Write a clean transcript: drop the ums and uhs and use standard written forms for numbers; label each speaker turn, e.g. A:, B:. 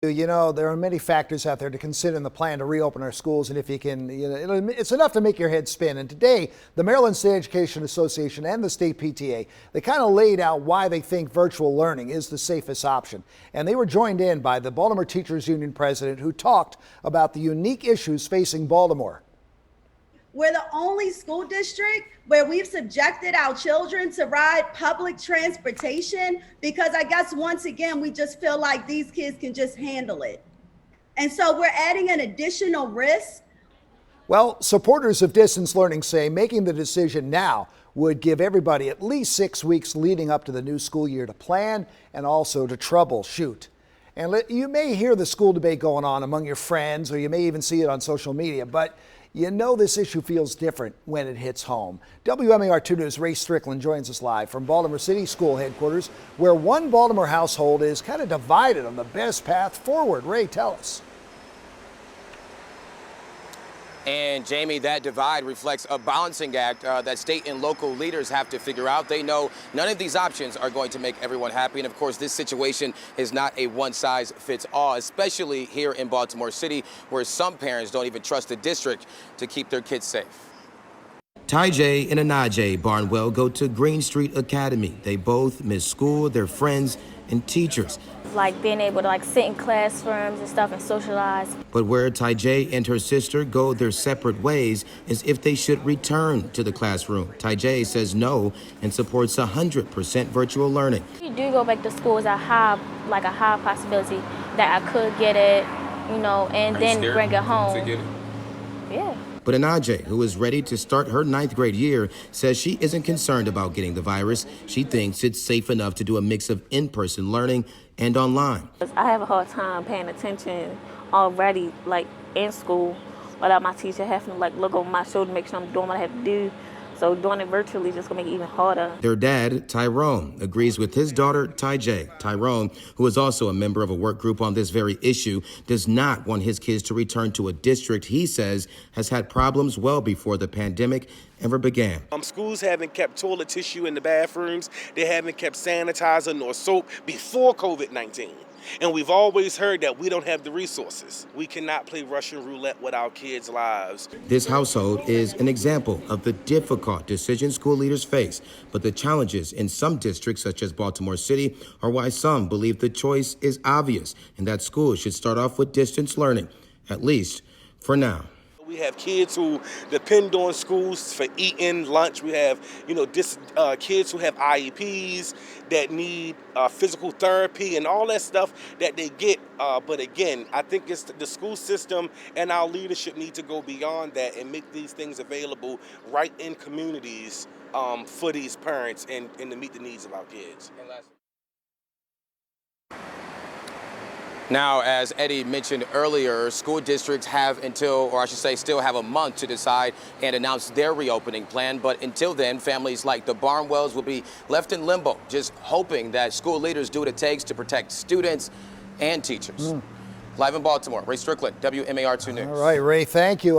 A: You know, there are many factors out there to consider in the plan to reopen our schools, and if you can, it's enough to make your head spin. And today, the Maryland State Education Association and the state PTA, they kind of laid out why they think virtual learning is the safest option. And they were joined in by the Baltimore Teachers Union president, who talked about the unique issues facing Baltimore.
B: We're the only school district where we've subjected our children to ride public transportation because I guess once again, we just feel like these kids can just handle it. And so we're adding an additional risk.
A: Well, supporters of distance learning say making the decision now would give everybody at least 6 weeks leading up to the new school year to plan and also to troubleshoot. And you may hear the school debate going on among your friends, or you may even see it on social media, but you know this issue feels different when it hits home. WMAR 2 News' Ray Strickland joins us live from Baltimore City School headquarters, where one Baltimore household is kind of divided on the best path forward. Ray, tell us.
C: And Jamie, that divide reflects a balancing act that state and local leaders have to figure out. They know none of these options are going to make everyone happy. And of course, this situation is not a one-size-fits-all, especially here in Baltimore City, where some parents don't even trust the district to keep their kids safe.
D: Ty J and Anaje Barnwell go to Green Street Academy. They both miss school, their friends, and teachers.
E: Like being able to sit in classrooms and stuff and socialize.
D: But where Ty J and her sister go their separate ways is if they should return to the classroom. Ty J says no and supports 100% virtual learning.
E: If you do go back to schools, I have a high possibility that I could get it, and then bring it home.
C: To get it?
E: Yeah.
D: But Anaje, who is ready to start her 9th grade year, says she isn't concerned about getting the virus. She thinks it's safe enough to do a mix of in-person learning and online.
E: I have a hard time paying attention already, in school, without my teacher having to look over my shoulder, make sure I'm doing what I have to do. So doing it virtually is just gonna make it even harder.
D: Their dad, Tyrone, agrees with his daughter, Ty J. Tyrone, who is also a member of a work group on this very issue, does not want his kids to return to a district he says has had problems well before the pandemic ever began.
F: Schools haven't kept toilet tissue in the bathrooms. They haven't kept sanitizer nor soap before COVID-19. And we've always heard that we don't have the resources. We cannot play Russian roulette with our kids' lives.
D: This household is an example of the difficult decisions school leaders face, but the challenges in some districts, such as Baltimore City, are why some believe the choice is obvious and that schools should start off with distance learning, at least for now.
F: We have kids who depend on schools for eating lunch. We have, kids who have IEPs that need physical therapy and all that stuff that they get. But again, I think it's the school system and our leadership need to go beyond that and make these things available right in communities for these parents and to meet the needs of our kids.
C: Now, as Eddie mentioned earlier, school districts have until, or I should say still have a month to decide and announce their reopening plan. But until then, families like the Barnwells will be left in limbo, just hoping that school leaders do what it takes to protect students and teachers. Live in Baltimore, Ray Strickland, WMAR 2 News.
A: All right, Ray, thank you.